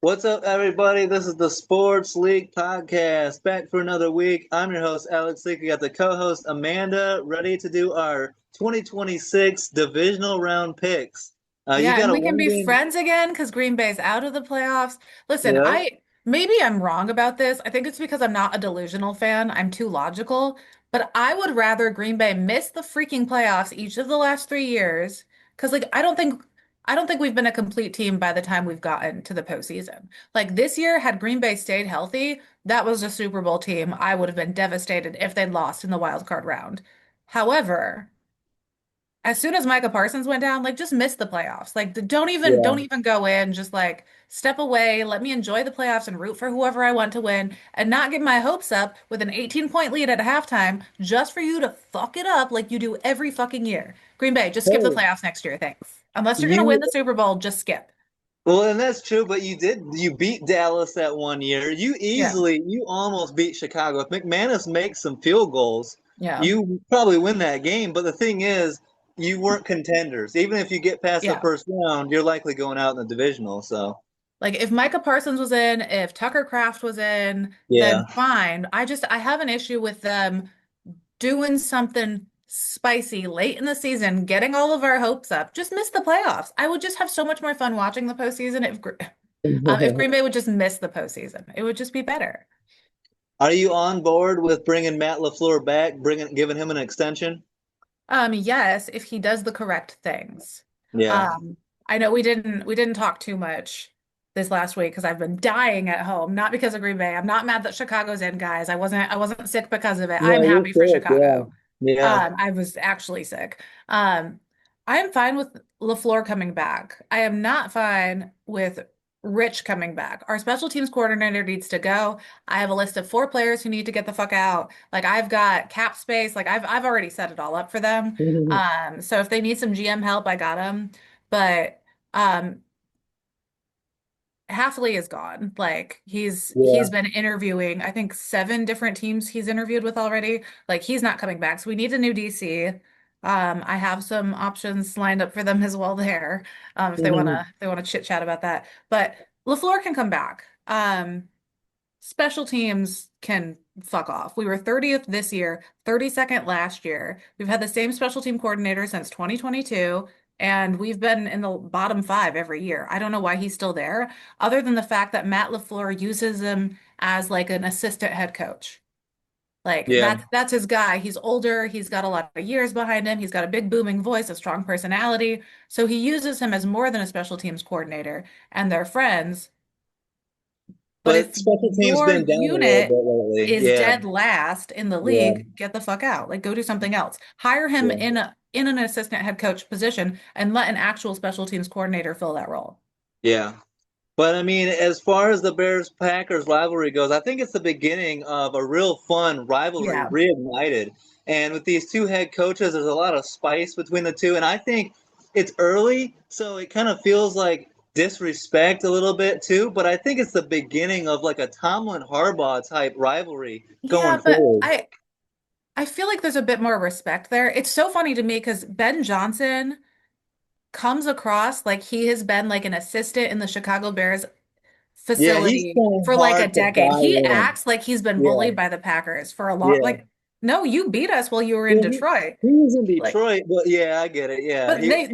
What's up, everybody? This is the Sports League Podcast. Back for another week. I'm your host, Alex Leak. We got the co-host, Amanda, ready to do our 2026 divisional round picks. You Yeah, got and a we can one be game. friends again because Green Bay's out of the playoffs. Listen, Yep. I maybe I'm wrong about this. I think it's because I'm not a delusional fan. I'm too logical. But I would rather Green Bay miss the freaking playoffs each of the last 3 years. Because I don't think we've been a complete team by the time we've gotten to the postseason. Like this year, had Green Bay stayed healthy, that was a Super Bowl team. I would have been devastated if they'd lost in the wild card round. However, as soon as Micah Parsons went down, like just miss the playoffs. Like don't even Yeah. don't even go in. Just like step away. Let me enjoy the playoffs and root for whoever I want to win and not get my hopes up with an 18-point lead at halftime just for you to fuck it up like you do every fucking year. Green Bay, just skip the Hey, playoffs next year. Thanks. Unless you're gonna win you. the Super Bowl, just skip. Well, and that's true, but you beat Dallas that one year. Yeah. You almost beat Chicago. If McManus makes some field goals, Yeah. you probably win that game. But the thing is, you weren't contenders. Even if you get past the Yeah. first round, you're likely going out in the divisional. So, Like if Micah Parsons was in, if Tucker Kraft was in, yeah. then fine. I have an issue with them doing something spicy late in the season, getting all of our hopes up. Just miss the playoffs. I would just have so much more fun watching the postseason if Green Bay would just miss the postseason. It would just be better. Are you on board with bringing Matt LaFleur back, giving him an extension? Yes, if he does the correct things. Yeah. Um, I know we didn't talk too much this last week because I've been dying at home, not because of Green Bay. I'm not mad that Chicago's in, guys. I wasn't sick because of it. I'm No, you're happy for sick. Yeah. Chicago. Yeah. I was actually sick. I am fine with LaFleur coming back. I am not fine with Rich coming back. Our special teams coordinator needs to go. I have a list of 4 players who need to get the fuck out. Like I've got cap space. Like I've already set it all up for them. So if they need some GM help, I got them. But um, Halfley is gone. Like he's Yeah. been interviewing, I think 7 different teams he's interviewed with already. Like he's not coming back. So we need a new DC. I have some options lined up for them as well there. If they wanna chit chat about that. But LaFleur can come back. Special teams can fuck off. We were 30th this year, 32nd last year. We've had the same special team coordinator since 2022, and we've been in the bottom 5 every year. I don't know why he's still there, other than the fact that Matt LaFleur uses him as like an assistant head coach. Like Yeah. that's his guy. He's older, he's got a lot of years behind him, he's got a big booming voice, a strong personality. So he uses him as more than a special teams coordinator, and they're friends. But if But special teams your been down a little unit bit lately. is Yeah. dead last in the Yeah. league, get the fuck out. Like go do something else. Hire him Yeah. in an assistant head coach position and let an actual special teams coordinator fill that role. Yeah. But I mean, as far as the Bears Packers rivalry goes, I think it's the beginning of a real fun rivalry Yeah. reignited. And with these two head coaches, there's a lot of spice between the two. And I think it's early, so it kind of feels like disrespect a little bit too. But I think it's the beginning of like a Tomlin Harbaugh type rivalry going Yeah, but forward. I feel like there's a bit more respect there. It's so funny to me because Ben Johnson comes across like he has been like an assistant in the Chicago Bears Yeah, he's facility trying for like a hard to decade. buy He in. acts like he's been Yeah, bullied by the Packers for a long, yeah. like, no, you beat us while you were in Well, Detroit. he was in Like, Detroit, but yeah, I get it. Yeah, but they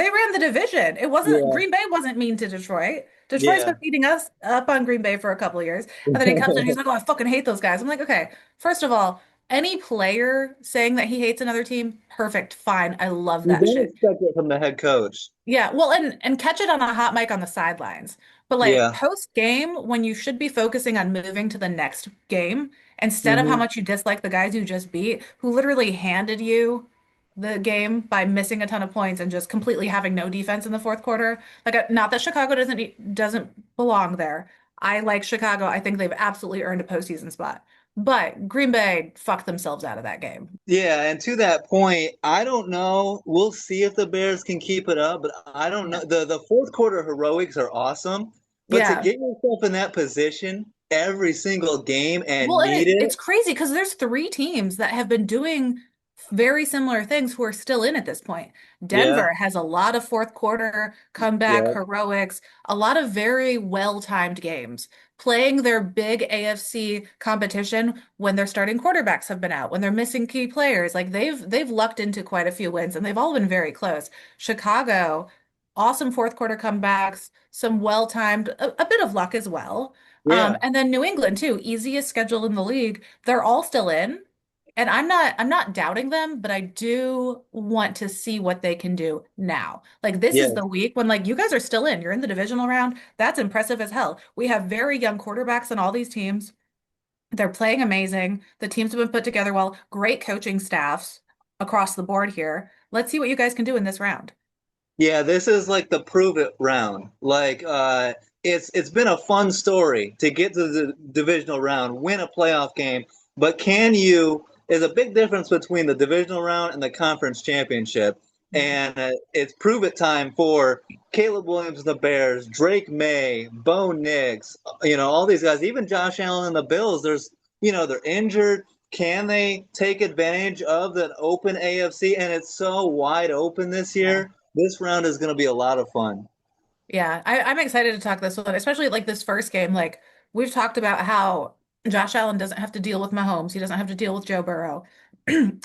ran the division. It wasn't yeah, Green Bay wasn't mean to Detroit. Detroit's yeah. been beating us up on Green Bay for a couple of years. And then he comes in, he's like, "Oh, I fucking hate those guys." I'm like, "Okay, first of all, any player saying that he hates another team, perfect, fine. I love You that don't shit." expect it from the head coach. Yeah, well, and catch it on a hot mic on the sidelines. But like Yeah. post game, when you should be focusing on moving to the next game instead of how Hmm. much you dislike the guys you just beat, who literally handed you the game by missing a ton of points and just completely having no defense in the fourth quarter. Like, not that Chicago doesn't belong there. I like Chicago. I think they've absolutely earned a postseason spot. But Green Bay fucked themselves out of that game. Yeah, and to that point, I don't know. We'll see if the Bears can keep it up, but I don't know. Yeah. The fourth quarter heroics are awesome, but to Yeah. get yourself in that position every single game Well, and and need it, it's crazy because there's 3 teams that have been doing very similar things who are still in at this point. Yeah, Denver has a lot of fourth quarter comeback yeah, heroics, a lot of very well-timed games, playing their big AFC competition when their starting quarterbacks have been out, when they're missing key players. Like they've lucked into quite a few wins and they've all been very close. Chicago, awesome fourth quarter comebacks, some well-timed, a bit of luck as well. yeah, And then New England too, easiest schedule in the league. They're all still in. And I'm not doubting them, but I do want to see what they can do now. Like this is yeah. the week when like you guys are still in. You're in the divisional round. That's impressive as hell. We have very young quarterbacks in all these teams. They're playing amazing. The teams have been put together well. Great coaching staffs across the board here. Let's see what you guys can do in this round. Yeah, this is like the prove it round. Like it's been a fun story to get to the divisional round, win a playoff game, but can you there's a big difference between the divisional round and the conference championship. Yeah. And it's prove it time for Caleb Williams and the Bears, Drake May, Bo Nix, all these guys, even Josh Allen and the Bills. They're injured. Can they take advantage of the open AFC? And it's so wide open this Yeah. year. This round is going to be a lot of fun. Yeah, I'm excited to talk this one, especially like this first game. Like we've talked about how Josh Allen doesn't have to deal with Mahomes. He doesn't have to deal with Joe Burrow.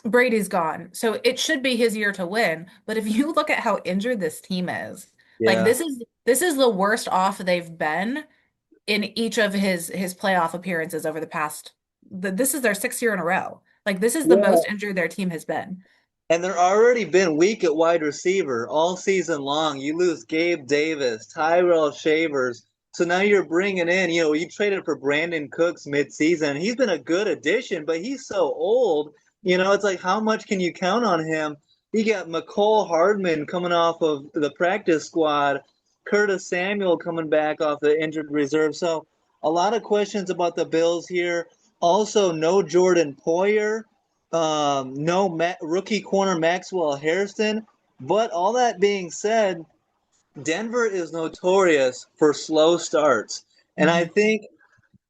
Brady's gone. So it should be his year to win. But if you look at how injured this team is, like Yeah. this is the worst off they've been in each of his playoff appearances over the past this is their sixth year in a row. Like this is the Yeah. most injured their team has been. And they're already been weak at wide receiver all season long. You lose Gabe Davis, Tyrell Shavers. So now you're bringing in, you traded for Brandon Cooks midseason. He's been a good addition, but he's so old. It's like, how much can you count on him? You got McCole Hardman coming off of the practice squad, Curtis Samuel coming back off the injured reserve. So a lot of questions about the Bills here. Also, no Jordan Poyer, no rookie corner Maxwell Harrison. But all that being said, Denver is notorious for slow starts. And I Mhm. think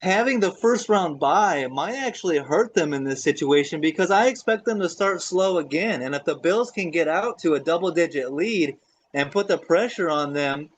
having the first round bye might actually hurt them in this situation because I expect them to start slow again. And if the Bills can get out to a double digit lead and put the pressure on them,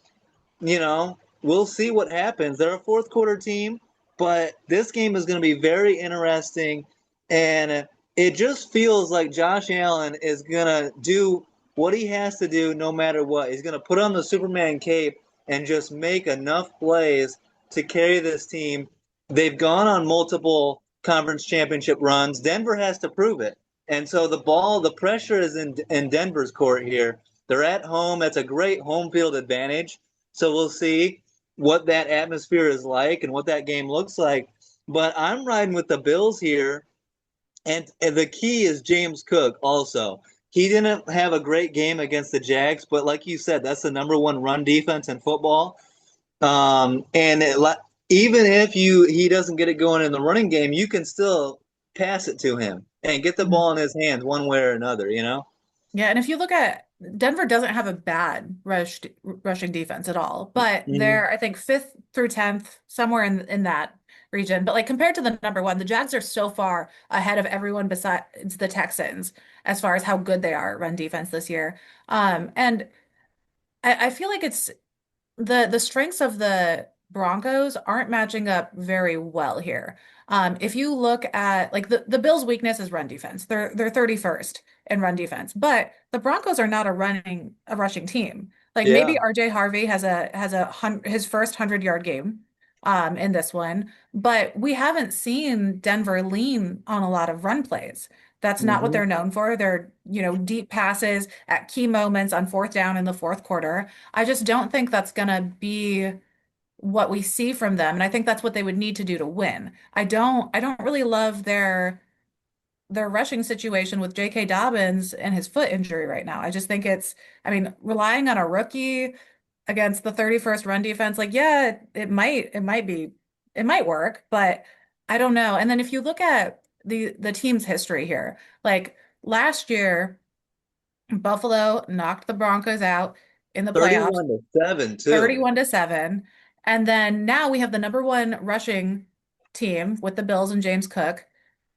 we'll see what happens. They're a fourth quarter team, but this game is going to be very interesting. And it just feels like Josh Allen is going to do what he has to do no matter what. He's going to put on the Superman cape and just make enough plays to carry this team. They've gone on multiple conference championship runs. Denver has to prove it. And so the pressure is in Denver's court here. They're at home. That's a great home field advantage. So we'll see what that atmosphere is like and what that game looks like. But I'm riding with the Bills here. And the key is James Cook also. He didn't have a great game against the Jags, but like you said, that's the number one run defense in football. And even if he doesn't get it going in the running game, you can still pass it to him and get the ball in his hands one way or another. Yeah, and if you look at Denver doesn't have a bad rushing defense at all, but Mm-hmm. they're I think fifth through 10th somewhere in that region. But like compared to the number one, the Jags are so far ahead of everyone besides the Texans as far as how good they are at run defense this year. And I feel like it's the strengths of the Broncos aren't matching up very well here. If you look at like the Bills' weakness is run defense. They're 31st in run defense, but the Broncos are not a rushing team. Like Yeah. maybe RJ Harvey has his first 100-yard game in this one, but we haven't seen Denver lean on a lot of run plays. That's not what Mm-hmm. they're known for. They're, deep passes at key moments on fourth down in the fourth quarter. I just don't think that's going to be what we see from them. And I think that's what they would need to do to win. I don't really love their rushing situation with J.K. Dobbins and his foot injury right now. I just think I mean, relying on a rookie against the 31st run defense, like, yeah, it might work, but I don't know. And then if you look at the team's history here, like last year, Buffalo knocked the Broncos out in the playoffs. 31-7 too. 31-7. And then now we have the number one rushing team with the Bills and James Cook.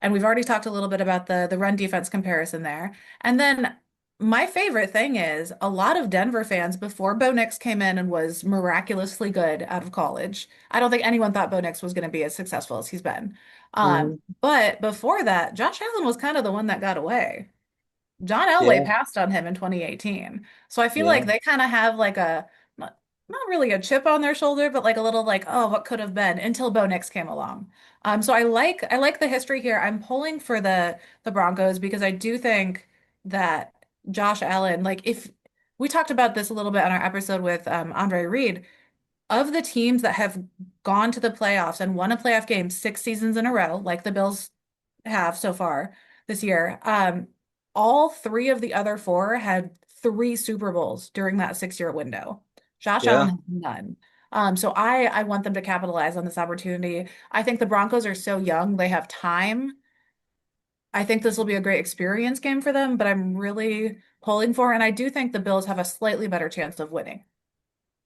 And we've already talked a little bit about the run defense comparison there. And then my favorite thing is a lot of Denver fans before Bo Nix came in and was miraculously good out of college. I don't think anyone thought Bo Nix was going to be as successful as he's been. Hmm. But before that, Josh Allen was kind of the one that got away. John Elway Yeah, passed on him in 2018. So I feel yeah, like they kind of have like a not really a chip on their shoulder, but like a little like, oh, what could have been until Bo Nix came along. So I like the history here. I'm pulling for the Broncos because I do think that Josh Allen, like if we talked about this a little bit on our episode with Andre Reed, of the teams that have gone to the playoffs and won a playoff game 6 seasons in a row, like the Bills have so far this year, all three of the other four had three Super Bowls during that 6 year window. Josh Allen yeah. has none. So I want them to capitalize on this opportunity. I think the Broncos are so young, they have time. I think this will be a great experience game for them, but I'm really pulling for, and I do think the Bills have a slightly better chance of winning.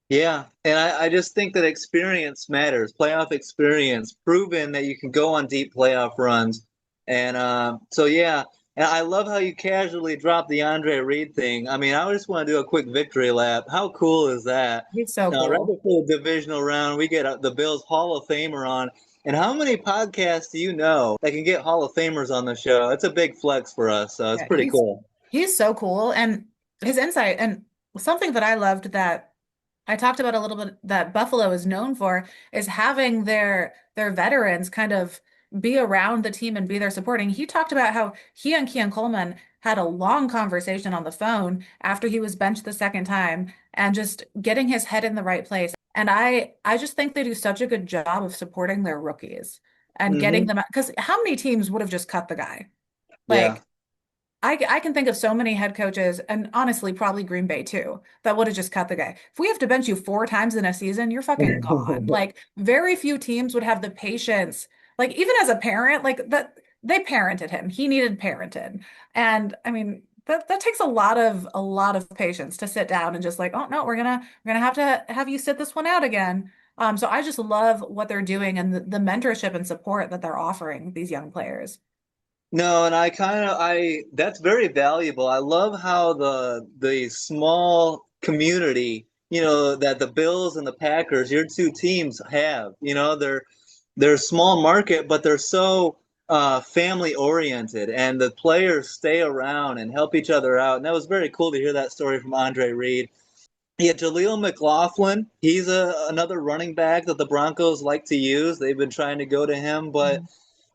Yeah, and I just think that experience matters. Playoff experience, proven that you can go on deep playoff runs, and so yeah. And I love how you casually dropped the Andre Reed thing. I mean, I just want to do a quick victory lap. How cool is that? He's so Right cool. before the divisional round, we get the Bills Hall of Famer on. And how many podcasts do you know that can get Hall of Famers on the show? It's a big flex for us, so it's Yeah, pretty cool. he's so cool, and his insight and something that I loved that I talked about a little bit that Buffalo is known for is having their veterans kind of be around the team and be there supporting. He talked about how he and Keon Coleman had a long conversation on the phone after he was benched the second time and just getting his head in the right place. And I just think they do such a good job of supporting their rookies and getting Hmm. them because how many teams would have just cut the guy? Yeah. Like I can think of so many head coaches, and honestly, probably Green Bay too, that would have just cut the guy. If we have to bench you 4 times in a season, you're fucking gone. Like, very few teams would have the patience. Like, even as a parent, like that, they parented him. He needed parented, and I mean, that takes a lot of patience to sit down and just like, oh no, we're gonna have to have you sit this one out again. So I just love what they're doing and the mentorship and support that they're offering these young players. No, and I that's very valuable. I love how the small community, that the Bills and the Packers, your two teams have. They're a small market, but they're so family oriented, and the players stay around and help each other out. And that was very cool to hear that story from Andre Reed. Yeah, Jaleel McLaughlin, he's another running back that the Broncos like to use. They've been trying to go to him, but Mhm.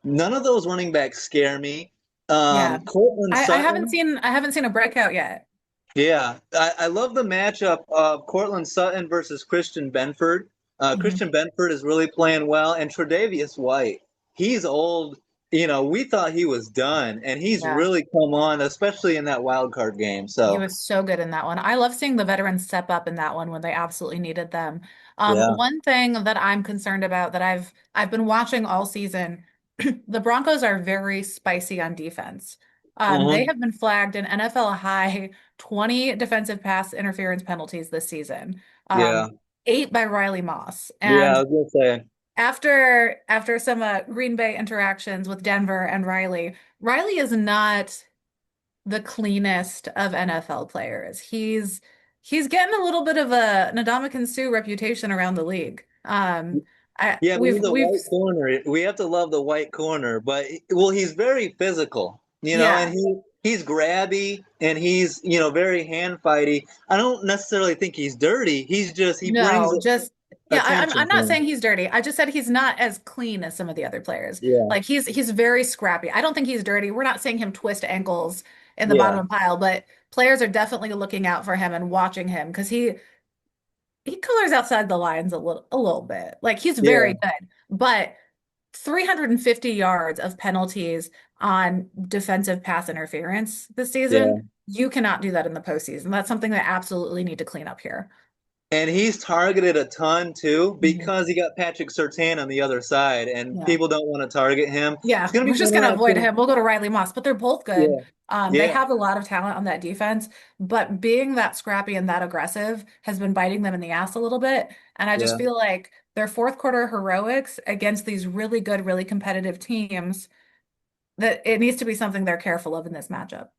none of those running backs scare me. Yeah. Cortland I haven't Sutton, seen I haven't seen a breakout yet. yeah, I love the matchup of Cortland Sutton versus Christian Benford. Mhm. Christian Benford is really playing well, and Tre'Davious White, he's old. We thought he was done, and he's Yeah. really come on, especially in that wild card game. He So, was so good in that one. I love seeing the veterans step up in that one when they absolutely needed them. yeah. One thing that I'm concerned about that I've been watching all season, the Broncos are very spicy on defense. They Hmm. have been flagged an NFL high 20 defensive pass interference penalties this season. Yeah. 8 by Riley Moss. Yeah, And I was gonna say. after some Green Bay interactions with Denver and Riley, Riley is not the cleanest of NFL players. He's getting a little bit of a Ndamukong Suh reputation around the league. Yeah, but he's a We've white corner. We have to love the white corner, but well, he's very physical, and yeah. he's grabby and he's very hand fighty. I don't necessarily think he's dirty. He brings No, just yeah, I'm attention to not him. saying he's dirty. I just said he's not as clean as some of the other players. Yeah, Like he's very scrappy. I don't think he's dirty. We're not seeing him twist ankles in the yeah, bottom pile, but players are definitely looking out for him and watching him because he colors outside the lines a little bit. Like he's very yeah, good, but 350 yards of penalties on defensive pass interference this yeah. season. You cannot do that in the postseason. That's something that absolutely need to clean up here. And he's targeted a ton too Mhm. because he got Patrick Surtain on the other side, and Yeah. people don't want to target him. It's Yeah, gonna we're be just gonna avoid interesting. him. We'll go to Riley Moss, but they're both good. Yeah, They yeah, have a lot of talent on that defense, but being that scrappy and that aggressive has been biting them in the ass a little bit. And I just yeah. feel like their fourth quarter heroics against these really good, really competitive teams that it needs to be something they're careful of in this matchup.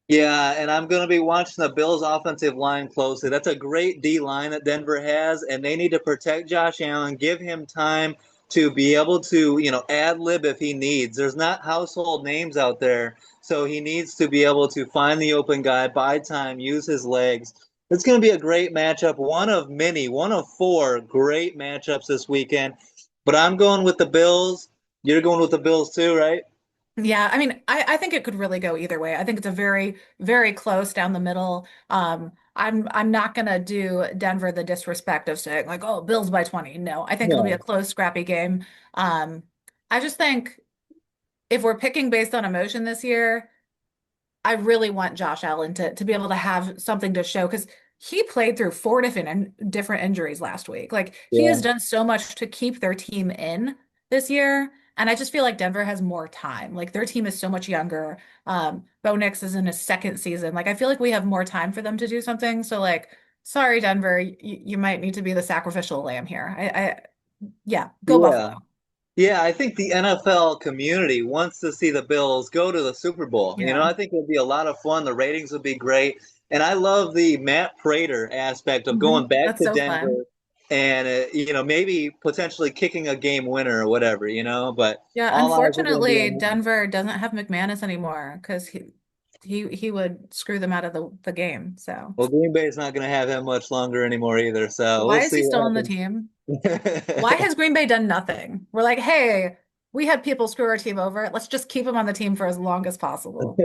Yeah, and I'm going to be watching the Bills' offensive line closely. That's a great D line that Denver has, and they need to protect Josh Allen, give him time to be able to, ad lib if he needs. There's not household names out there, so he needs to be able to find the open guy, buy time, use his legs. It's going to be a great matchup, one of many, one of four great matchups this weekend. But I'm going with the Bills. You're going with the Bills too, right? Yeah, I mean, I think it could really go either way. I think it's a very, very close down the middle. I'm not gonna do Denver the disrespect of saying like, oh, Bills by 20. No, I think it'll be a No. close, scrappy game. Um, I just think if we're picking based on emotion this year, I really want Josh Allen to be able to have something to show because he played through four different injuries last week. Like he has Yeah. done so much to keep their team in this year. And I just feel like Denver has more time. Like their team is so much younger. Bo Nix is in his second season. Like I feel like we have more time for them to do something. So like, sorry, Denver, you might need to be the sacrificial lamb here. Yeah, go Buffalo. Yeah. Yeah, I think the NFL community wants to see the Bills go to the Super Bowl. Yeah. I think it would be a lot of fun. The ratings would be great. And I love the Matt Prater aspect of going back That's to so fun. Denver and, maybe potentially kicking a game winner or whatever. But Yeah, all eyes are going to be unfortunately, on him. Denver doesn't have McManus anymore because he would screw them out of the game. So Well, Green Bay's not going to have him much longer anymore either. So we'll why is see he still on the what team? Why happens. has Green Bay done nothing? We're like, hey, we had people screw our team over. Let's just keep him on the team for as long as possible.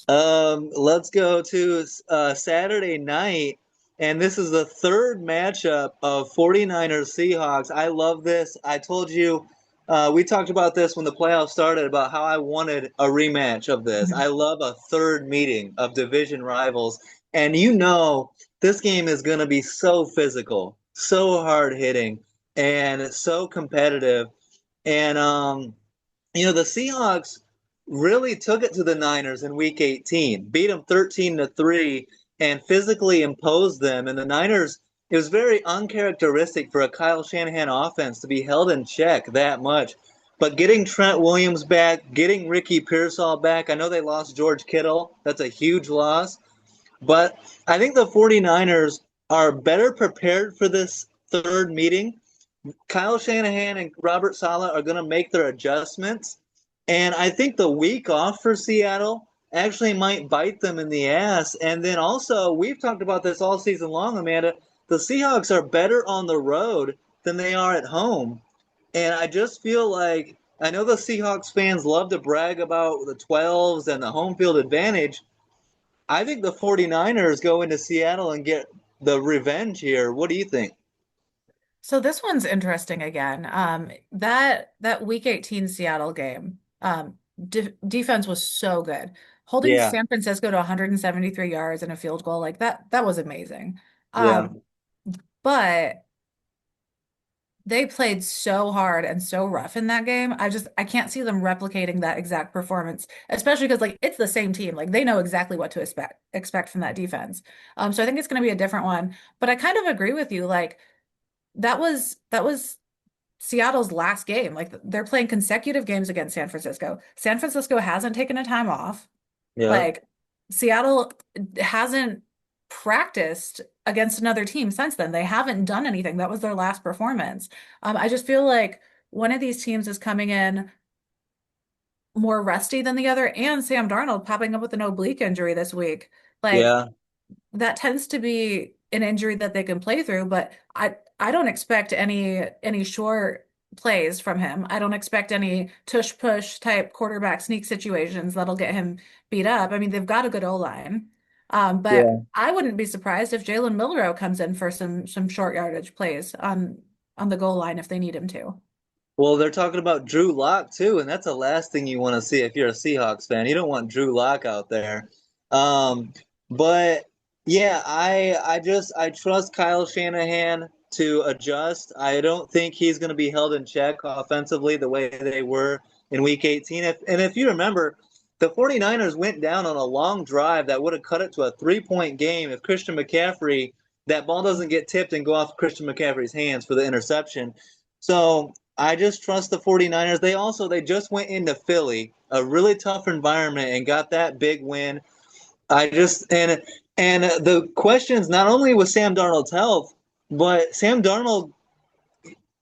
No. Let's go to Saturday night, and this is the third matchup of 49ers Seahawks. I love this. I told you, we talked about this when the playoffs started about how I wanted a rematch of this. I love a third meeting of division rivals, and this game is going to be so physical, so hard hitting, and so competitive. And the Seahawks really took it to the Niners in Week 18, beat them 13-3, and physically imposed them. And the Niners, it was very uncharacteristic for a Kyle Shanahan offense to be held in check that much. But getting Trent Williams back, getting Ricky Pearsall back, I know they lost George Kittle. That's a huge loss. But I think the 49ers are better prepared for this third meeting. Kyle Shanahan and Robert Saleh are going to make their adjustments. And I think the week off for Seattle actually might bite them in the ass. And then also, we've talked about this all season long, Amanda. The Seahawks are better on the road than they are at home. And I just feel like I know the Seahawks fans love to brag about the 12s and the home field advantage. I think the 49ers go into Seattle and get the revenge here. What do you think? So this one's interesting again. That Week 18 Seattle game, defense was so good. Holding Yeah, San Francisco to 173 yards and a field goal like that was amazing. yeah, Um, but they played so hard and so rough in that game. I can't see them replicating that exact performance, especially because like it's the same team. Like they know exactly what to expect from that defense. So I think it's going to be a different one. But I kind of agree with you. Like that was Seattle's last game. Like they're playing consecutive games against San Francisco. San Francisco hasn't taken a time off. yeah, Like Seattle hasn't practiced against another team since then. They haven't done anything. That was their last performance. I just feel like one of these teams is coming in more rusty than the other, and Sam Darnold popping up with an oblique injury this week. Like yeah, that tends to be an injury that they can play through, but I don't expect any short plays from him. I don't expect any tush push type quarterback sneak situations that'll get him beat up. I mean, they've got a good O-line. But yeah. I wouldn't be surprised if Jalen Milroe comes in for some short yardage plays on the goal line if they need him to. Well, they're talking about Drew Lock too, and that's the last thing you want to see if you're a Seahawks fan. You don't want Drew Lock out there. Um, but yeah, I trust Kyle Shanahan to adjust. I don't think he's going to be held in check offensively the way they were in Week 18. If you remember, the 49ers went down on a long drive that would have cut it to a 3-point game if Christian McCaffrey that ball doesn't get tipped and go off Christian McCaffrey's hands for the interception. So I just trust the 49ers. They just went into Philly, a really tough environment, and got that big win. I just and the questions not only with Sam Darnold's health, but Sam Darnold,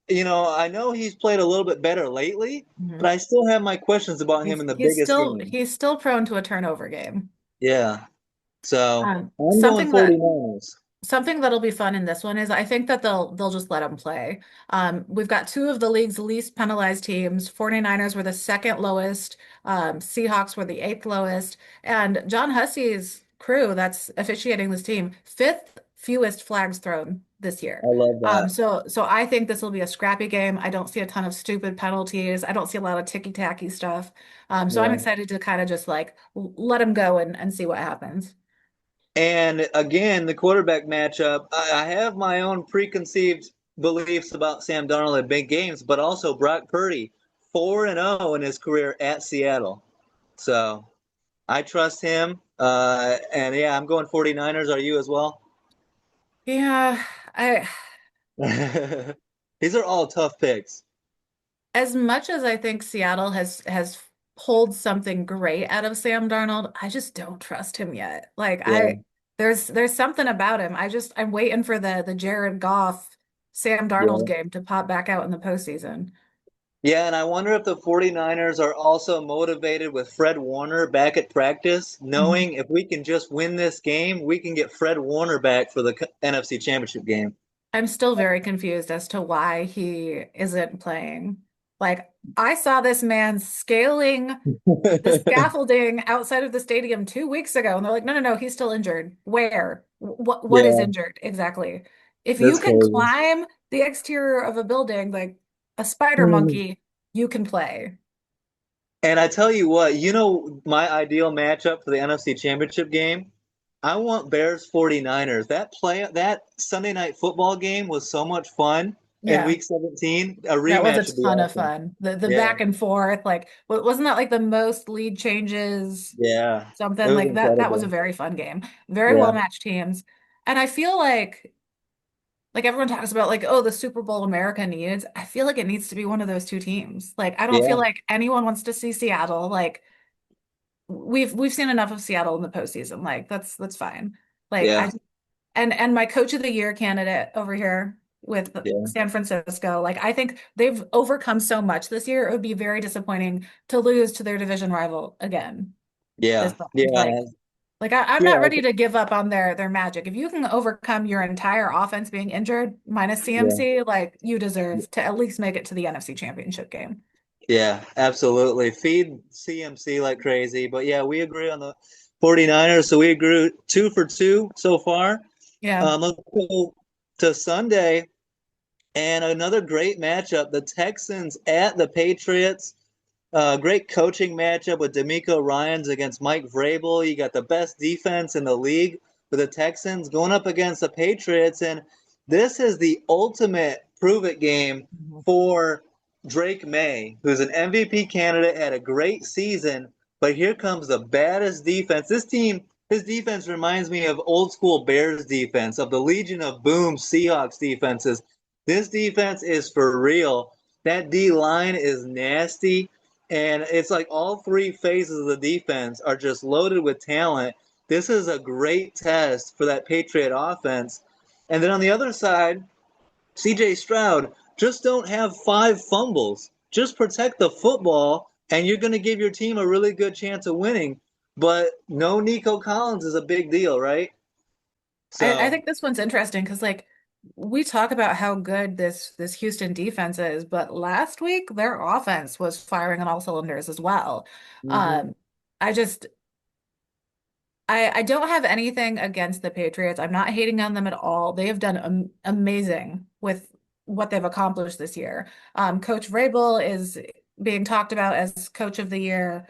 I know he's played a little bit better lately, but Mhm. I still have my questions about him He's in the he's biggest still game. he's still prone to a turnover game. Yeah. So I'm going Something that 49ers. Something that'll be fun in this one is I think that they'll just let them play. We've got two of the league's least penalized teams. 49ers were the second lowest, Seahawks were the eighth lowest, and John Hussey's crew that's officiating this team, fifth fewest flags thrown this I year. love that. So I think this will be a scrappy game. I don't see a ton of stupid penalties. I don't see a lot of ticky-tacky stuff. So I'm Yeah. excited to kind of just like let them go and see what happens. And again, the quarterback matchup, I have my own preconceived beliefs about Sam Darnold in big games, but also Brock Purdy, 4-0 in his career at Seattle. So I trust him. And yeah, I'm going 49ers. Are you as well? Yeah, I These are all tough picks. as much as I think Seattle has pulled something great out of Sam Darnold, I just don't trust him yet. Like Yeah. there's something about him. I'm waiting for the Jared Goff Sam Darnold Yeah. game to pop back out in the postseason. Yeah, and I wonder if the 49ers are also motivated with Fred Warner back at practice, Mhm. knowing if we can just win this game, we can get Fred Warner back for the NFC Championship game. I'm still very confused as to why he isn't playing. Like I saw this man scaling the scaffolding outside of the stadium 2 weeks ago, and they're like, no, he's still injured. Where? What is Yeah, injured exactly? If you that's can crazy. climb the exterior of a building like a spider monkey, you can play. And I tell you what, my ideal matchup for the NFC Championship game? I want Bears 49ers. That Sunday night football game was so much fun in Yeah, week 17. A that was a rematch would be ton of awesome. fun. The Yeah. back and forth, like wasn't that like the most lead changes? Yeah. It Something was like that. That was a incredible. very fun game. Very well Yeah. matched teams. And I feel like everyone talks about like, oh, the Super Bowl America needs. I feel like it needs to be one of those two teams. Like, I don't feel Yeah. like anyone wants to see Seattle. Like, we've seen enough of Seattle in the postseason. Like, that's fine. Like, Yeah. and my coach of the year candidate over here with Yeah. San Francisco, like I think they've overcome so much this year. It would be very disappointing to lose to their division rival again this Yeah. time. Yeah. Like I'm not Yeah. ready to give up on their magic. If you can overcome your entire offense being injured minus Yeah. CMC, like you deserve to at least make it to the NFC Championship game. Yeah. Absolutely. Feed CMC like crazy. But yeah, we agree on the 49ers. So we agree 2 for 2 so far. Yeah. Let's go to Sunday. And another great matchup, the Texans at the Patriots. Great coaching matchup with D'Amico Ryans against Mike Vrabel. You got the best defense in the league for the Texans going up against the Patriots. And this is the ultimate prove it game Mhm. for Drake May, who's an MVP candidate, had a great season, but here comes the baddest defense. His defense reminds me of old school Bears defense, of the Legion of Boom Seahawks defenses. This defense is for real. That D line is nasty. And it's like all three phases of the defense are just loaded with talent. This is a great test for that Patriot offense. And then on the other side, CJ Stroud, just don't have 5 fumbles. Just protect the football, and you're going to give your team a really good chance of winning. But no Nico Collins is a big deal, right? I So, think this one's interesting because like we talk about how good this Houston defense is, but last week their offense was firing on all cylinders as well. mhm. Um, I just I don't have anything against the Patriots. I'm not hating on them at all. They have done amazing with what they've accomplished this year. Coach Vrabel is being talked about as coach of the year.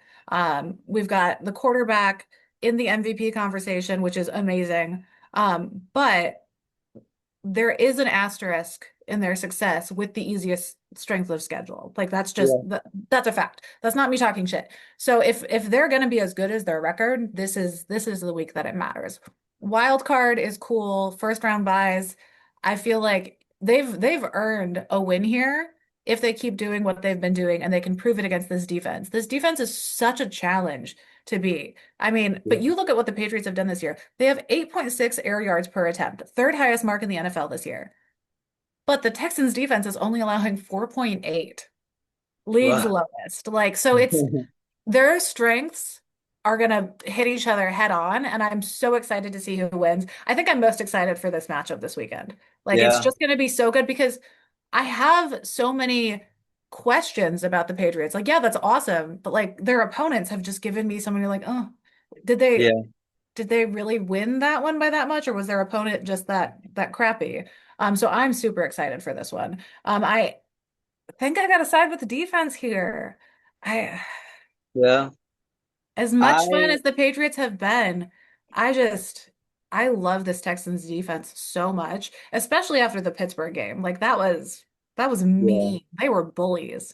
We've got the quarterback in the MVP conversation, which is amazing. But there is an asterisk in their success with the easiest strength of schedule. Like Yeah, that's a fact. That's not me talking shit. So if they're going to be as good as their record, this is the week that it matters. Wild card is cool. First round buys. I feel like they've earned a win here if they keep doing what they've been doing and they can prove it against this defense. This defense is such a challenge to beat. I mean, but you look at what the Patriots have done this year. They have 8.6 air yards per attempt, third highest mark in the NFL this year. But the Texans defense is only allowing 4.8, league's Wow. lowest. Like, so it's their strengths are going to hit each other head on, and I'm so excited to see who wins. I think I'm most excited for this matchup this weekend. Like, it's Yeah. just going to be so good because I have so many questions about the Patriots. Like, yeah, that's awesome, but like their opponents have just given me so many like, oh, did they Yeah. did they really win that one by that much, or was their opponent just that crappy? So I'm super excited for this one. I think I got to side with the defense here. I Yeah. As I much fun as the Patriots have been, I just I love this Texans defense so much, especially after the Pittsburgh game. Like that was yeah. mean. They were bullies.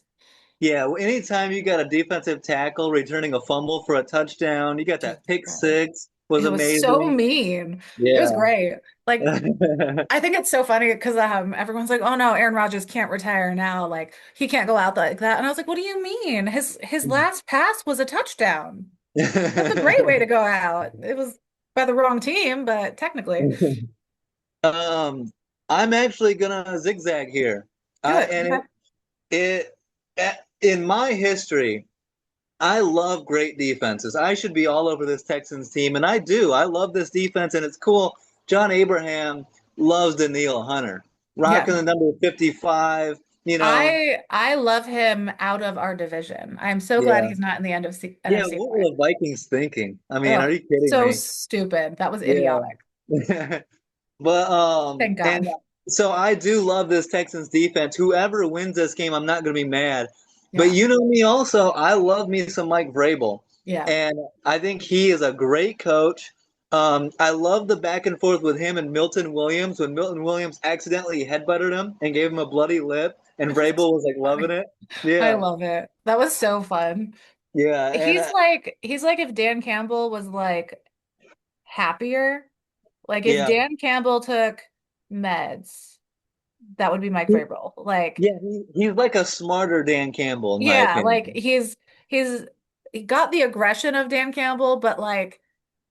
Yeah, well, anytime you got a defensive tackle returning a fumble for a touchdown, you got Just that pick right. six was It was so amazing. mean. It was Yeah. great. Like I think it's so funny because everyone's like, "Oh no, Aaron Rodgers can't retire now. Like he can't go out like that." And I was like, "What do you mean? His last pass was a touchdown. That's a great way to go out. It was by the wrong team, but technically, Um, I'm actually gonna zigzag here. do it." And Okay. in my history, I love great defenses. I should be all over this Texans team, and I do. I love this defense, and it's cool. John Abraham loves Daniil Hunter, rocking Yeah. the number 55. You know, I love him out of our division. I'm so glad yeah, he's not in the yeah. NFC What were North. the Vikings thinking? I mean, are Ugh, you kidding so me? stupid. That was idiotic. Yeah. But Thank and God. so I do love this Texans defense. Whoever wins this game, I'm not going to be mad. But Yeah. you know me also, I love me some Mike Vrabel, Yeah. and I think he is a great coach. I love the back and forth with him and Milton Williams when Milton Williams accidentally headbutted him and gave him a bloody lip, and It was Vrabel was like loving funny. it. I Yeah, love it. That was so fun. yeah, and He's like if Dan Campbell was like happier. Like if yeah, Dan Campbell took meds, that would be Mike Vrabel. Like, yeah. He's like a smarter Dan Campbell, in my yeah, like opinion. he's he got the aggression of Dan Campbell, but like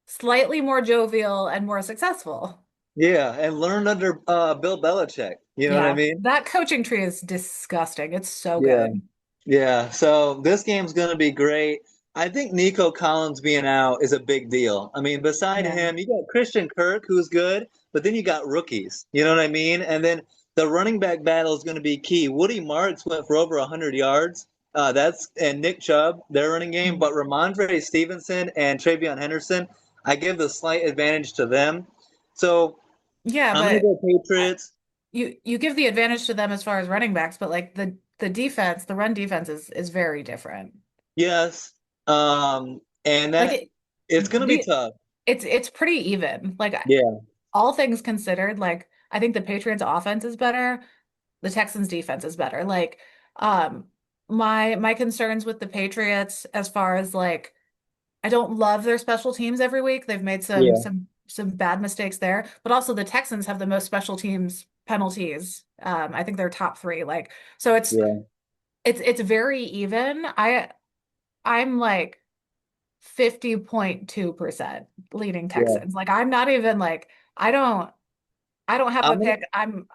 slightly more jovial and more successful. Yeah, and learned under Bill Belichick. You know what I Yeah, mean? that coaching tree is disgusting. It's so Yeah. good. Yeah. So this game's going to be great. I think Nico Collins being out is a big deal. I mean, beside Yeah. him, you got Christian Kirk, who's good, but then you got rookies. You know what I mean? And then the running back battle is going to be key. Woody Marks went for over 100 yards. That's and Nick Chubb, their running game, but Ramondre Stevenson and Travion Henderson, I give the slight advantage to them. So Yeah, I'm going to but go I- Patriots. you give the advantage to them as far as running backs, but like the defense, the run defense is very different. Yes. And Like that it it's gonna be the tough. it's pretty even. Like Yeah, all things considered, like I think the Patriots offense is better, the Texans defense is better. Like um my concerns with the Patriots as far as like I don't love their special teams every week. They've made some yeah, some some bad mistakes there, but also the Texans have the most special teams penalties. I think they're top three. Like so yeah, it's very even. I'm like 50.2% leading yeah. Texans. Like I'm not even like I don't I don't have I'm a gonna, pick.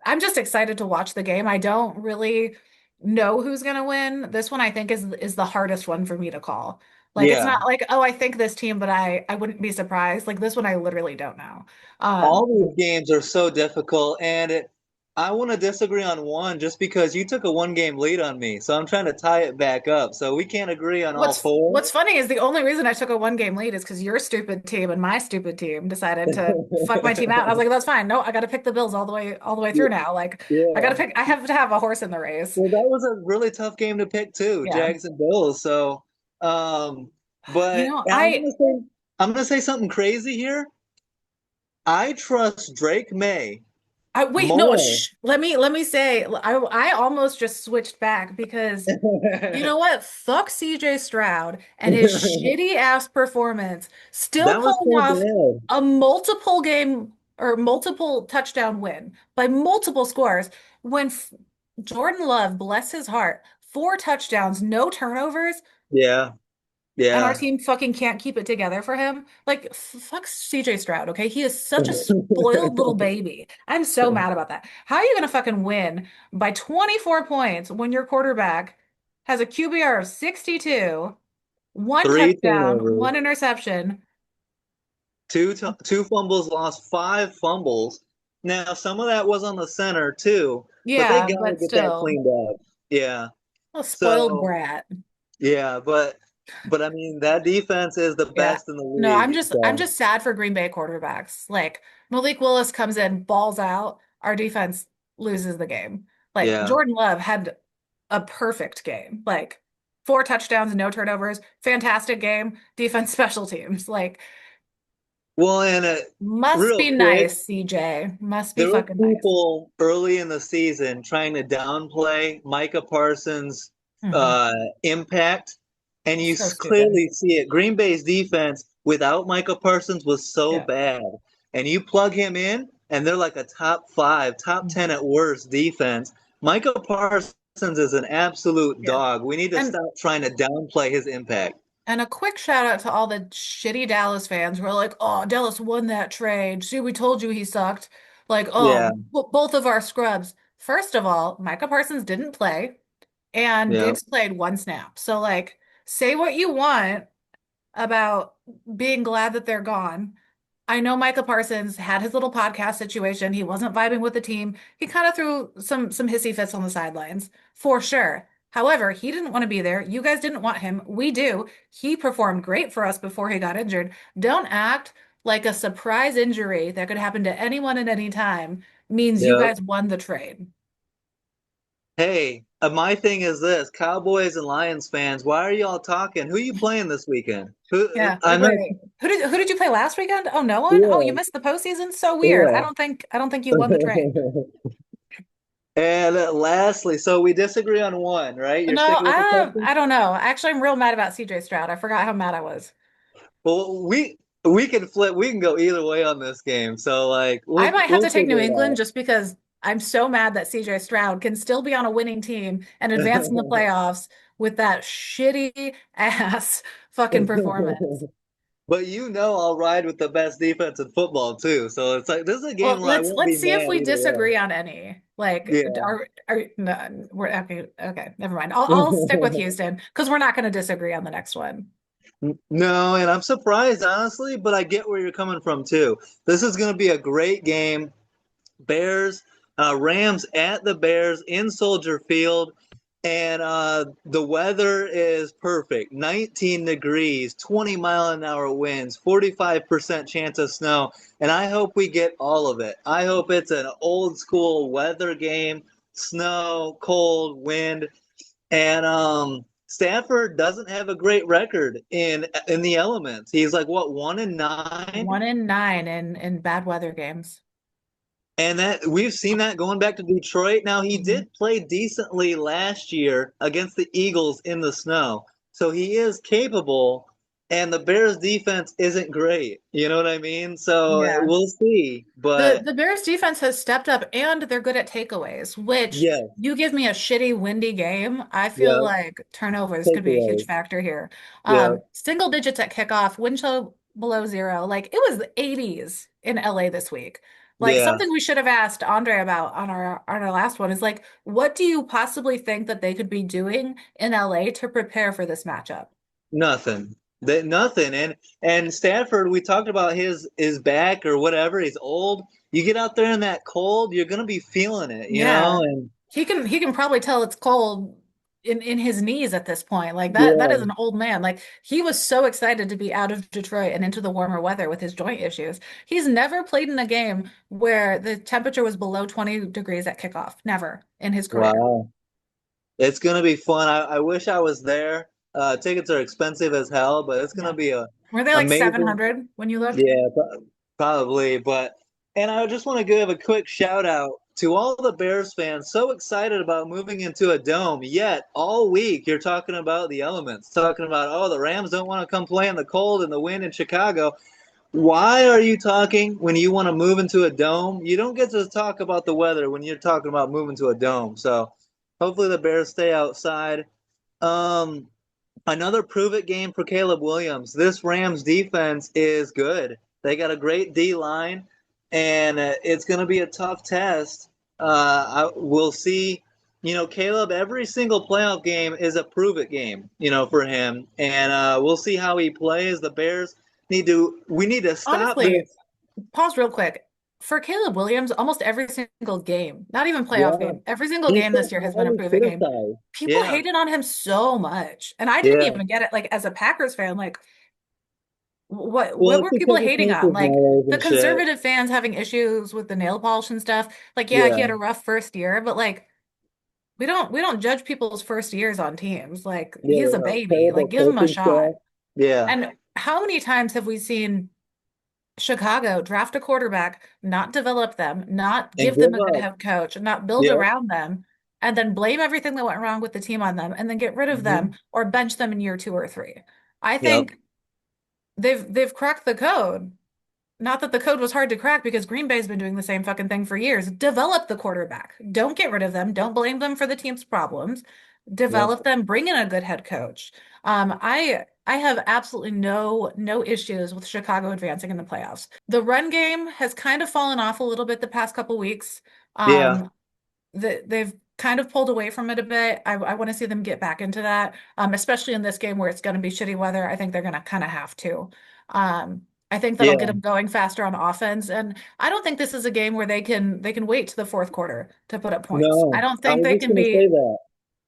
I'm just excited to watch the game. I don't really know who's gonna win. This one I think is the hardest one for me to call. Like it's yeah. not like, oh, I think this team, but I wouldn't be surprised. Like this one I literally don't know. All Um these games are so difficult, and I want to disagree on one just because you took a one game lead on me, so I'm trying to tie it back up. So we can't agree on all four. what's funny is the only reason I took a one game lead is because your stupid team and my stupid team decided to fuck my team out. I was like, that's fine. No, I gotta pick the Bills all the way through now. Like I gotta Yeah. pick I have to have a horse in the race. Well, that was a really tough game to pick too, Yeah. Jags and Bills. So, um, You but know, and I'm gonna say something crazy here. I trust Drake May I wait, no, more. shh. Let me say, I almost just switched back because you know what? Fuck CJ Stroud and his shitty ass performance, still That was pulling so off bad. a multiple game or multiple touchdown win by multiple scores when Jordan Love, bless his heart, 4 touchdowns, no turnovers, Yeah, and our yeah. team fucking can't keep it together for him. Like, fuck CJ Stroud, okay? He is such a spoiled little baby. I'm so mad about that. How are you gonna fucking win by 24 points when your quarterback has a QBR of 62, 1 touchdown, Three turnovers, 1 interception? two fumbles lost, five fumbles. Now some of that was on the center too, but they Yeah, got to but get that still, cleaned up. Yeah. a spoiled So brat. yeah, but I mean that defense is the Yeah. best in the No, I'm league. just I'm So just sad for Green Bay quarterbacks. Like Malik Willis comes in, balls out, our defense loses the game. Like yeah. Jordan Love had a perfect game. Like 4 touchdowns, no turnovers, fantastic game, defense special teams. Like Well, and must real be quick, nice, CJ. Must be there were fucking nice. people early in the season trying to downplay Micah Parsons' Hmm. uh, impact, and you So stupid. clearly see it. Green Bay's defense without Micah Parsons was so Yeah. bad, and you plug him in, and they're like a top five, top 10 at worst defense. Micah Parsons is an absolute Yeah. dog. We need to And stop trying to downplay his impact. And a quick shout out to all the shitty Dallas fans who are like, oh, Dallas won that trade. See, we told you he sucked. Like, Yeah, oh, both of our scrubs. First of all, Micah Parsons didn't play, and yeah, Diggs played 1 snap. So, like, say what you want about being glad that they're gone. I know Micah Parsons had his little podcast situation. He wasn't vibing with the team. He kind of threw some hissy fits on the sidelines, for sure. However, he didn't want to be there. You guys didn't want him. We do. He performed great for us before he got injured. Don't act like a surprise injury that could happen to anyone at any time means you yeah. guys won the trade. Hey, my thing is this: Cowboys and Lions fans, why are y'all talking? Who are you playing this weekend? Who? Yeah. I'm Wait, not. wait. Who did you play last weekend? Oh, no one? Oh, you Yeah, missed the postseason? So weird. yeah. I don't think you won the trade. And lastly, so we disagree on one, right? You're No, sticking with the I Texans. don't know. Actually, I'm real mad about CJ Stroud. I forgot how mad I was. Well, we can flip. We can go either way on this game. So like, I we'll might have we'll to take New figure it England out. just because I'm so mad that CJ Stroud can still be on a winning team and advance in the playoffs with that shitty ass fucking performance. But I'll ride with the best defense in football too. So it's like this is a game Well, where I let's won't be let's see if mad we either way. disagree on any. Like, Yeah. are no, we're okay. Okay, never mind. I'll stick with Houston because we're not going to disagree on the next one. No, and I'm surprised, honestly, but I get where you're coming from too. This is going to be a great game. Bears, Rams at the Bears in Soldier Field, and the weather is perfect. 19 degrees, 20-mile-an-hour winds, 45% chance of snow, and I hope we get all of it. I hope it's an old school weather game, snow, cold, wind, and Stafford doesn't have a great record in the elements. He's like what 1-9, 1-9 in bad weather games. and that we've seen that going back to Detroit. Now he Mhm. did play decently last year against the Eagles in the snow, so he is capable. And the Bears defense isn't great. You know what I mean? So Yeah. we'll see. The But the Bears defense has stepped up and they're good at takeaways, which yeah, you give me a shitty windy game, I feel yeah, like turnovers could be a huge takeaways. factor here. Yeah, Single digits at kickoff, wind chill below zero. Like it was the 80s in LA this week. Like yeah. something we should have asked Andre about on our last one is like, what do you possibly think that they could be doing in LA to prepare for this matchup? Nothing. That nothing. And Stanford, we talked about his back or whatever. He's old. You get out there in that cold, you're gonna be feeling it, you know? Yeah. And He can probably tell it's cold in his knees at this point. Like that is yeah, an old man. Like he was so excited to be out of Detroit and into the warmer weather with his joint issues. He's never played in a game where the temperature was below 20 degrees at kickoff. Never in his career. wow. It's gonna be fun. I wish I was there. Tickets are expensive as hell, but it's gonna Yeah. be a Were they like amazing. 700 when you looked? Yeah, probably. But and I just want to give a quick shout out to all the Bears fans so excited about moving into a dome. Yet all week you're talking about the elements, talking about oh the Rams don't want to come play in the cold and the wind in Chicago. Why are you talking when you want to move into a dome? You don't get to talk about the weather when you're talking about moving to a dome. So Hopefully the Bears stay outside. Um, Another prove it game for Caleb Williams. This Rams defense is good. They got a great D line, and it's going to be a tough test. We'll see. Caleb, every single playoff game is a prove it game, for him. And we'll see how he plays. The Bears we need to stop Honestly, this. pause real quick. For Caleb Williams, almost every single game, not even playoff Yeah. game, every single He's game so this year has been a highly prove-it game. criticized. People Yeah. hated on him so much. And I didn't Yeah. even get it. Like, as a Packers fan, like, what Well, it's were people because he hating on? punches Like, nails the and shit. conservative fans having issues with the nail polish and stuff. Like, yeah, he Yeah. had a rough first year, but like, we don't judge people's first years on teams. Like, Yeah. he's a Yeah. baby. Like, Terrible give him a coaching shot. staff. Yeah. And how many times have we seen Chicago draft a quarterback, not develop them, not And give them give a good up. head coach, not build Yep. around them, and then blame everything that went wrong with the team on them, and then get rid of them Hmm. or bench them in year two or three? I Yep. think they've cracked the code. Not that the code was hard to crack because Green Bay's been doing the same fucking thing for years. Develop the quarterback. Don't get rid of them. Don't blame them for the team's problems. Yep. Develop them. Bring in a good head coach. I have absolutely no issues with Chicago advancing in the playoffs. The run game has kind of fallen off a little bit the past couple weeks. Yeah. Um, they've kind of pulled away from it a bit. I want to see them get back into that, especially in this game where it's going to be shitty weather. I think they're going to kind of have to. Um, I think that'll get Yeah. them going faster on offense, and I don't think this is a game where they can wait to the fourth quarter to put up points. No, I was just gonna say that.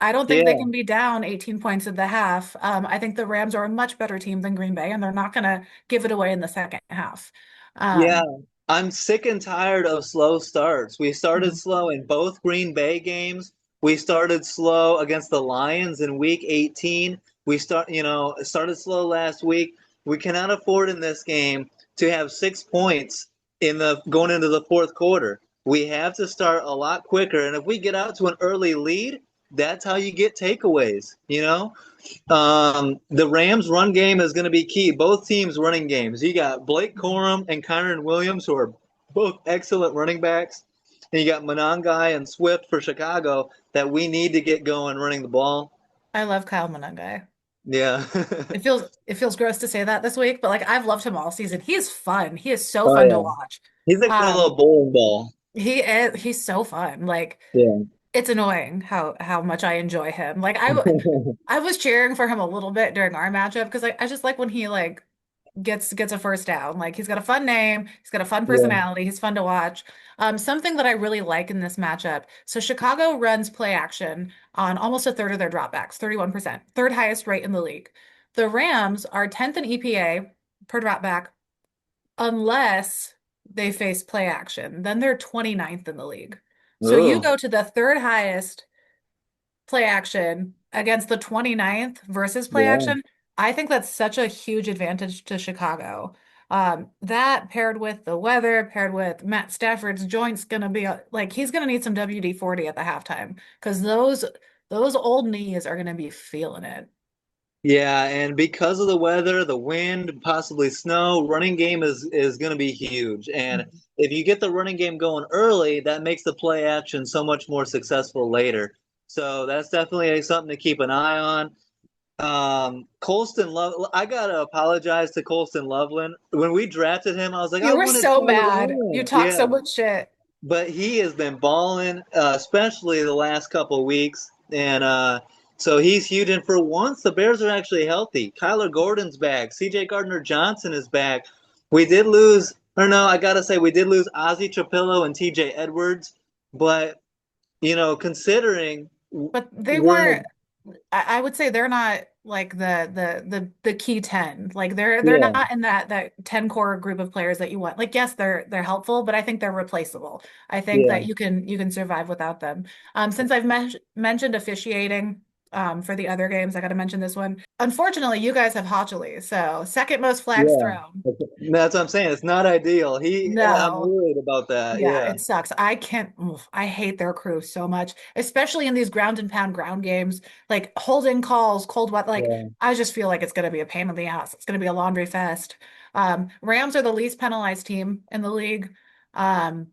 I don't think they Yeah. can be down 18 points at the half. I think the Rams are a much better team than Green Bay, and they're not going to give it away in the second half. Yeah. Um, I'm sick and tired of slow starts. We started mhm. slow in both Green Bay games. We started slow against the Lions in week 18. Started slow last week. We cannot afford in this game to have 6 points in the going into the fourth quarter. We have to start a lot quicker. And if we get out to an early lead, that's how you get takeaways. The Rams' run game is going to be key. Both teams' running games. You got Blake Corum and Kyron Williams, who are both excellent running backs. And you got Monangai and Swift for Chicago that we need to get going running the ball. I love Kyle Monangai. Yeah. It feels gross to say that this week, but like I've loved him all season. He is fun. He is so Oh fun to yeah. watch. He's like a Um, little bowling ball. he's so fun. Like Yeah. it's annoying how much I enjoy him. Like I was cheering for him a little bit during our matchup because I just like when he like gets a first down. Like he's got a fun name, he's got a fun Yeah. personality, he's fun to watch. Something that I really like in this matchup. So Chicago runs play action on almost a third of their dropbacks, 31%, third highest rate in the league. The Rams are 10th in EPA per dropback unless they face play action. Then they're 29th in the league. So you Oh. go to the third highest play action against the 29th versus play Yeah. action. I think that's such a huge advantage to Chicago. That paired with the weather, paired with Matt Stafford's joints gonna be like he's gonna need some WD-40 at the halftime because those old knees are gonna be feeling it. Yeah, and because of the weather, the wind, possibly snow, running game is going to be huge. And if you get the running game going early, that makes the play action so much more successful later. So that's definitely something to keep an eye on. Colston Love, I gotta apologize to Colston Loveland. When we drafted him, I was like, I You were wanted so Tyler mad. You Lockett. talk Yeah, so much shit. but he has been balling, especially the last couple of weeks, and so he's huge. And for once, the Bears are actually healthy. Kyler Gordon's back. C.J. Gardner Johnson is back. We did lose, or no, I gotta say we did lose Ozzie Trapillo and T.J. Edwards, but considering But they we're in weren't I would say they're not like the key 10. Like they're yeah, not in that 10 core group of players that you want. Like yes, they're helpful, but I think they're replaceable. I think yeah, that you can survive without them. Since I've mentioned officiating for the other games, I got to mention this one. Unfortunately, you guys have Hotchley, so second most flags yeah. thrown. That's what I'm saying. It's not ideal. I'm No. worried about that. Yeah, Yeah, it sucks. I can't, oof, I hate their crew so much, especially in these ground and pound ground games, like holding calls, cold weather. Like, yeah, I just feel like it's going to be a pain in the ass. It's going to be a laundry fest. Rams are the least penalized team in the league. Um,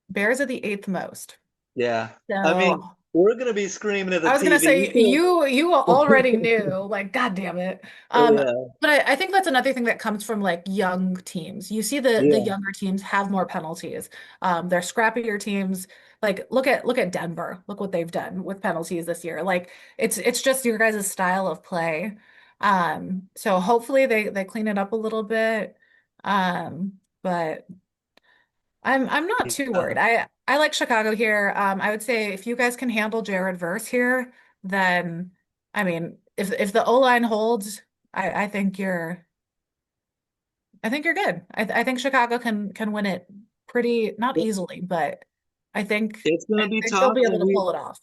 Bears are the eighth most. yeah. I So mean. we're gonna be screaming at the I was gonna TV. say you already knew, like, God damn it. Yeah, But I think that's another thing that comes from like young teams. You see the yeah. younger teams have more penalties. They're scrappier teams. Like look at Denver. Look what they've done with penalties this year. Like it's just your guys' style of play. So hopefully they clean it up a little bit. But I'm not too Yeah. worried. I like Chicago here. I would say if you guys can handle Jared Verse here, then I mean, if the O-line holds, I think you're good. I think Chicago can win it pretty not easily, but It's I gonna be think they'll tough, be able and to pull it off.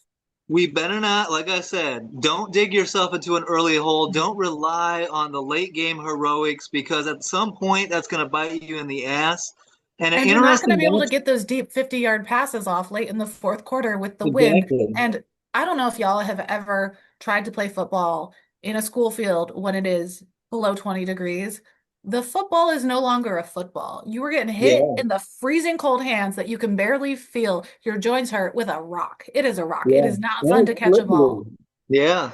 we better not, like I said, don't dig yourself into an early hole. Don't rely on the late game heroics because at some point that's gonna bite you in the ass. And an And you're not going to interesting be able to match. get those deep 50-yard passes off late in the fourth quarter with the wind. Exactly. And I don't know if y'all have ever tried to play football in a school field when it is below 20 degrees. The football is no longer a football. You were getting hit Yeah, in the freezing cold hands that you can barely feel your joints hurt with a rock. It is a rock. It yeah. is not And fun to it's catch a slippery. ball. Yeah,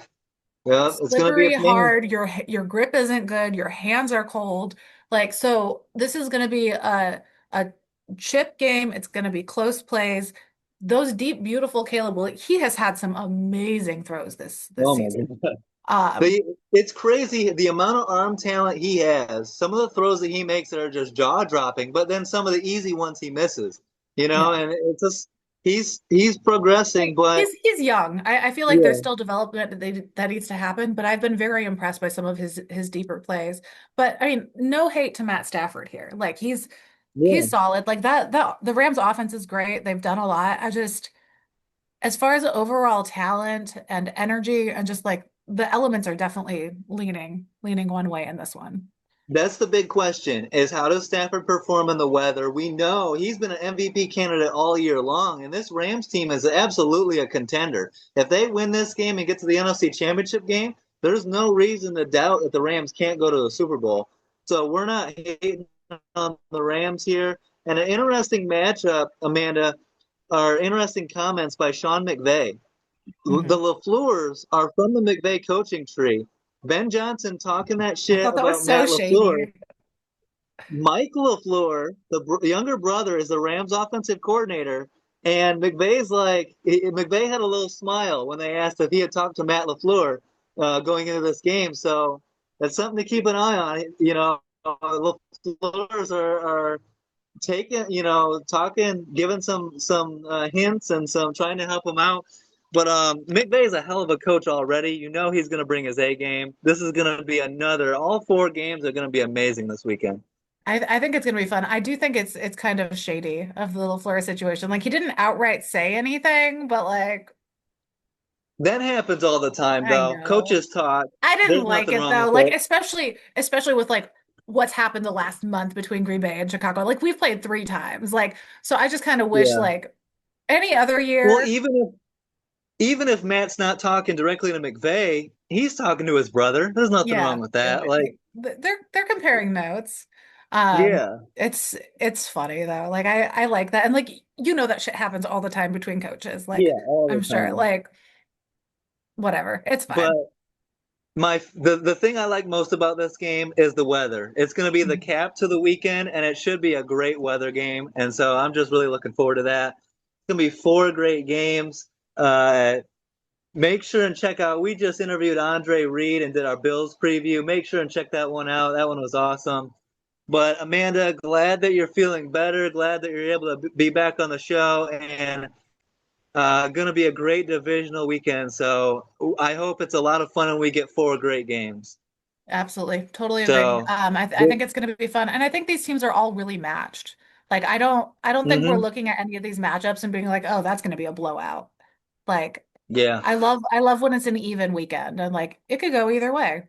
yeah. It's gonna be a Slippery, pain. hard, your grip isn't good, your hands are cold. Like so this is going to be a chip game. It's going to be close plays. Those deep beautiful Caleb Williams, he has had some amazing throws this Oh my season. God. Um It's crazy the amount of arm talent he has. Some of the throws that he makes that are just jaw dropping, but then some of the easy ones he misses. yeah. And it's just he's progressing, Like but he's young. I feel like there's yeah, still development that needs to happen, but I've been very impressed by some of his deeper plays. But I mean, no hate to Matt Stafford here. Like yeah. he's solid. Like that the Rams offense is great. They've done a lot. I just as far as overall talent and energy and just like the elements are definitely leaning one way in this one. That's the big question is how does Stafford perform in the weather? We know he's been an MVP candidate all year long, and this Rams team is absolutely a contender. If they win this game and get to the NFC Championship game, there's no reason to doubt that the Rams can't go to the Super Bowl. So we're not hating on the Rams here. And an interesting matchup, Amanda, are interesting comments by Sean McVay. The Mhm. LaFleurs are from the McVay coaching tree. Ben Johnson talking that I shit thought that was about so Matt LaFleur. shady. Mike LaFleur, the younger brother, is the Rams offensive coordinator. And McVay's like, McVay had a little smile when they asked if he had talked to Matt LaFleur going into this game. So that's something to keep an eye on. LaFleurs are taking, talking, giving some hints and some trying to help him out. But McVay's a hell of a coach already. You know he's going to bring his A game. This is going to be another. All four games are going to be amazing this weekend. I think it's gonna be fun. I do think it's kind of shady of the little Flores situation. Like he didn't outright say anything, but like That happens all the time, I though. know. Coaches talk. I didn't There's like nothing it wrong though. with Like it. especially with like what's happened the last month between Green Bay and Chicago. Like we've played three times. Like so I just kind of wish Yeah. like any other Well, year. even if Matt's not talking directly to McVay, he's talking to his brother. There's nothing wrong Yeah, with that. yeah. Like, They're comparing notes. Um, yeah, it's funny though. Like I like that. And like you know that shit happens all the time between coaches. Like yeah, all I'm the sure. time. Like whatever. It's But fine. the thing I like most about this game is the weather. It's going to be the cap to the weekend, and it should be a great weather game. And so I'm just really looking forward to that. It's going to be four great games. Make sure and check out. We just interviewed Andre Reed and did our Bills preview. Make sure and check that one out. That one was awesome. But Amanda, glad that you're feeling better. Glad that you're able to be back on the show, and going to be a great divisional weekend. So I hope it's a lot of fun and we get four great games. Absolutely. Totally agree. So, I think it's going to be fun. And I think these teams are all really matched. Like I don't think we're hmm looking at any of these matchups and being like, "Oh, that's going to be a blowout." Like yeah, I love when it's an even weekend and like it could go either way.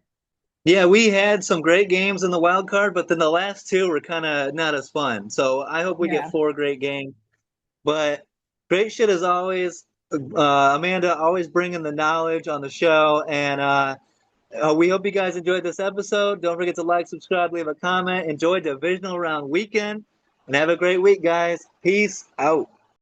yeah, we had some great games in the wild card, but then the last two were kind of not as fun. So I hope we get Yeah, four great games. But great shit as always. Amanda always bringing the knowledge on the show, and we hope you guys enjoyed this episode. Don't forget to like, subscribe, leave a comment. Enjoy Divisional Round weekend, and have a great week, guys. Peace out.